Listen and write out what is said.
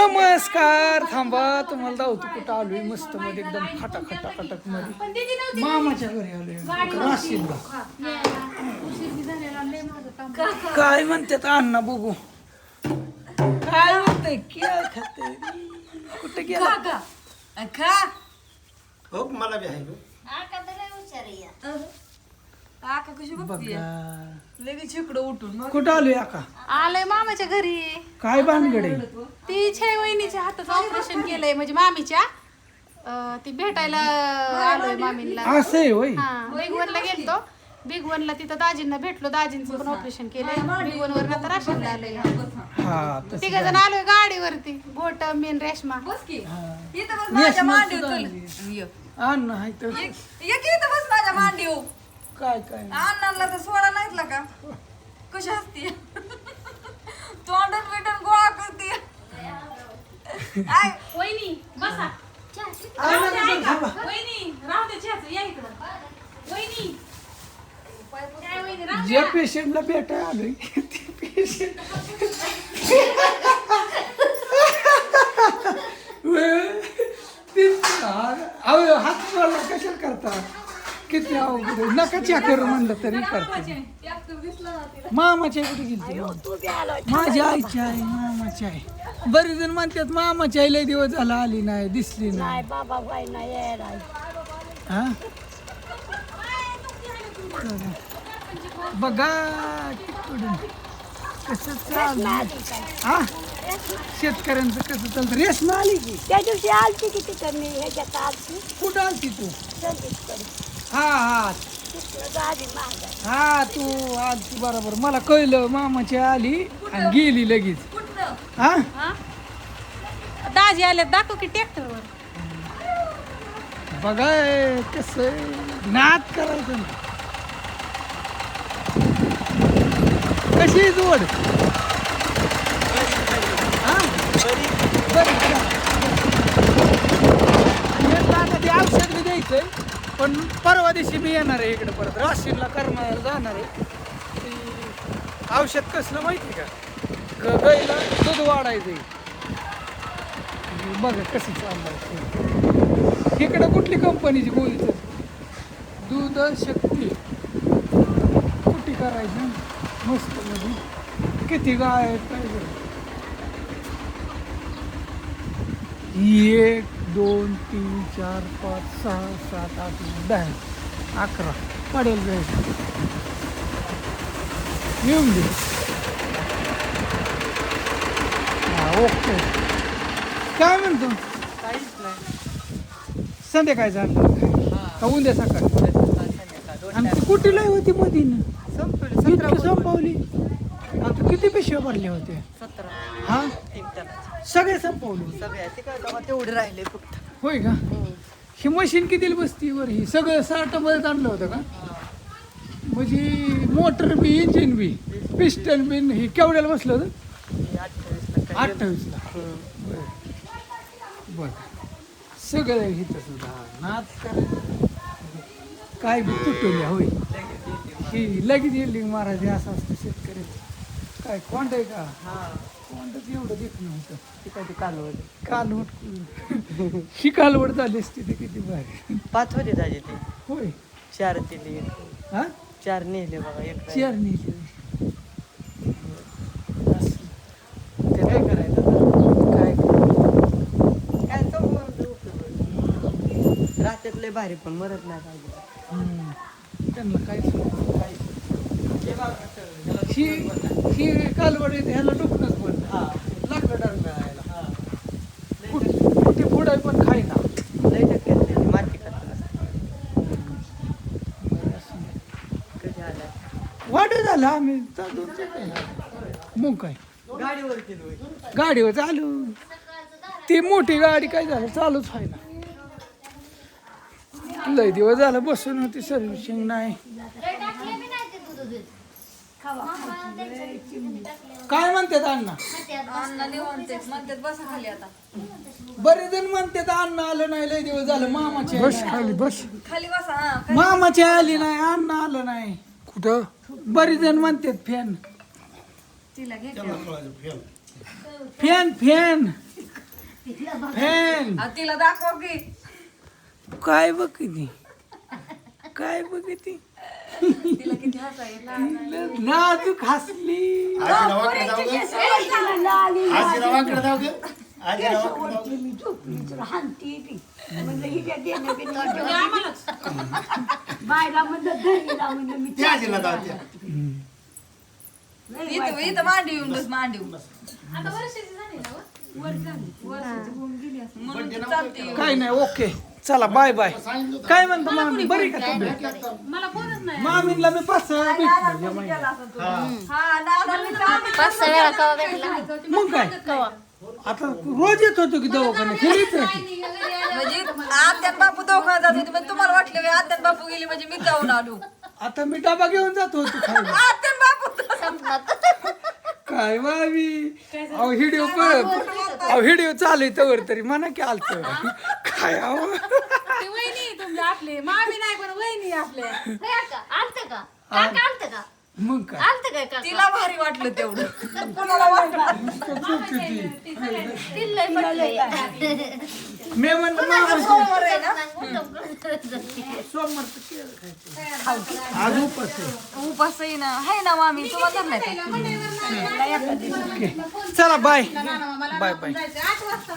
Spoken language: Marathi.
नमस्कार. थांबा तुम्हाला दावतो कुठं आलोय मस्त मध्ये एकदम खटाखट मध्ये मामाच्या घरी आलोय राशीला. काय म्हणतात अण्णा बघू काय म्हणतंय काय खाते कुठे गेला खा हो मला बी आहे आका कशी बघतीये लगेच इकडं उठून मग कुठं आलोय आका आलंय मामाच्या घरी. काय भानगड आहे ती छे वहिनीच्या हाताचं ऑपरेशन केलंय म्हणजे मामीच्या ती भेटायला आलोय मामीला. असं आहे होय. हा बिग वनला गेलतो. बिग वनला तिथं दाजींना भेटलो. दाजींचं पण ऑपरेशन केलंय. बिग वन वर नंतर राशीला आलोय. हा तसं तिघ जण आलोय गाडीवरती. बोट मीन रेशमा. बस की इथं बस माझ्या मांडीवर अण्णा आहे तर इथं बस माझ्या मांडीवर. काय काय अण्णांना तर सोडा नाहीतला का कशी असती तोंडून बिटून गोळा करते वहिनी बसा. वहिनी राहू दे चहाचं या इकडं. वहिनी ज्या पेशंटला भेटाय आलोय ते पेशंट हात मारला कशाला करता किती अवघड आहे. नका च्या करू म्हणलं तरी करते. मामाच्या कुठे गेली माझी आईची आहे मामाची आहे. बरेच जण म्हणतात मामाची आई लय दिवस झाला आली नाही दिसली नाही बाबा बाई नाही हा बघा तिकडून कसं चाललं हा शेतकऱ्यांचं कसं चालतं. रेशमा आली की त्या दिवशी आलती किती कमी ह्याच्यात आलती कुठं आलती तू संदीपकडे हा हा तिकडं गाडी महागाई हा तू आलती बरोबर मला कळलं मामाची आली आणि गेली लगेच हा दाजी आले दाखव की ट्रॅक्टरवर. बघा कसं नाद करायचं ना. कशी जोड हा बरी ते औषध बी द्यायचंय पण परवा दिवशी मी येणार आहे इकडे परत राशीनला करमाळ्याला जाणार आहे. ते औषध कसलं माहिती का गाईला दूध वाढायचंय. बघा कसं चाललंय इकडं कुठली कंपनीची गोळीचं दूध शक्ती कुठे करायचं मस्त मध्ये किती गाय आहेत काय बरं 1 2 3 4 5 6 7 8 9 10 11 पडेल जायचं येऊन दे. हा ओके काय म्हणतो काहीच नाही संध्याकाळी झालं का उद्या सकाळ आणि ती कुठेला होती मधीन संपवली. आता किती पिशव्या भरल्या होत्या 17 हा सगळे संपवले सगळ्या ते काय तेवढे राहिले फक्त होय का. ही मशीन कितीला बसती वर ही सगळं साठामध्ये आणलं होतं का म्हणजे मोटर बी इंजिन बी पिस्टन बी ही केवढ्याला बसलं होतं 28ला बरं सगळं इथं सुद्धा नाच करायचं काय बी तुटवल्या होय ही लगेच येल्डिंग मारायची असं असतं शेतकरी. काय कोंड आहे का कोंडच एवढं देखणं होतं ते काय ते कालवड कालवड ही कालवड झाली असती ते किती भारी. 5 होते दाजे ते होय 4 दिले हा 4 नेले बघा एक चेअर नेली ते काय करायचं काय काय रात्यात लय भारी पण मरत नाही पाहिजे त्यांना काय ही कालवड ह्याला डुकणंच पण लाकडं मिळायला कुठे पुढे पण खाय ना लय टक्के माती कधी आला वाढ झालं आम्ही मग काय गाडीवर केलो गाडीवर चालू ती मोठी गाडी काय झालं चालूच आहे ना. लय दिवस झालं बसून होती सर्व्हिसिंग नाही. काय म्हणतात अण्णा अण्णा निवांत म्हणतात बसा खाली आता बरेच जण म्हणतात अण्णा आलं नाही लय दिवस झालं मामाची बस खाली बस खाली बसा हा मामाची आली नाही अण्णा आलं नाही कुठं बरेच जण म्हणतात फॅन तिला घे फॅन फॅन फॅन तिला दाखवा की काय बघ किती काय बघ किती तिला किती हसा येईल. नाजूक हसली आजीला वाकडे जाऊ दे आजीला वाकडे जाऊ दे आजीला वाकडे जाऊ दे. मी झोपली तर हानती ती म्हणलं हिच्या देणं बिणं बायला म्हणलं धरीला म्हणलं मी त्या आजीला जाऊ द्या. इथं मांडी येऊन बस मांडी येऊन बस. आता वर्षाची झाली ना व? म्हणून ती चालते. काय नाही ओके चला बाय बाय काय म्हणतो मामी बरी का तब्येत मला कोणच नाही मामीला मी 5-6 वेळा भेटलो या महिन्यात. केला असं तू. हा नानांनी सांगितलं. 5-6 वेळा कवा भेटला मग काय आता रोज येत होतो की दवाखान्यात फिरीच म्हणजे आत्यान बापू दवाखान्यात जात होते पण तुम्हाला वाटलं आत्यान बापू गेली म्हणजे मी जाऊन आलो. आता मी डबा घेऊन जातो होतो खायला आत्यान बापू काय बाबी अहो व्हिडिओ चालू आहे तवर तरी म्हणा की आलत काय अहो ते वहिनी तुमच्या आपले मामी नाही पण वहिनी आपल्या आलते का काका आलते का मग काय आलते काय काका तिला भारी वाटलं तेवढं कोणाला वाटलं तिला मी म्हणलं मामा सोमवार आहे ना सोमवार आज उपास आहे उपासही ना आहे ना मामी तुम्हाला नाही का? चला बाय बाय बाय जायचं 8 वाजता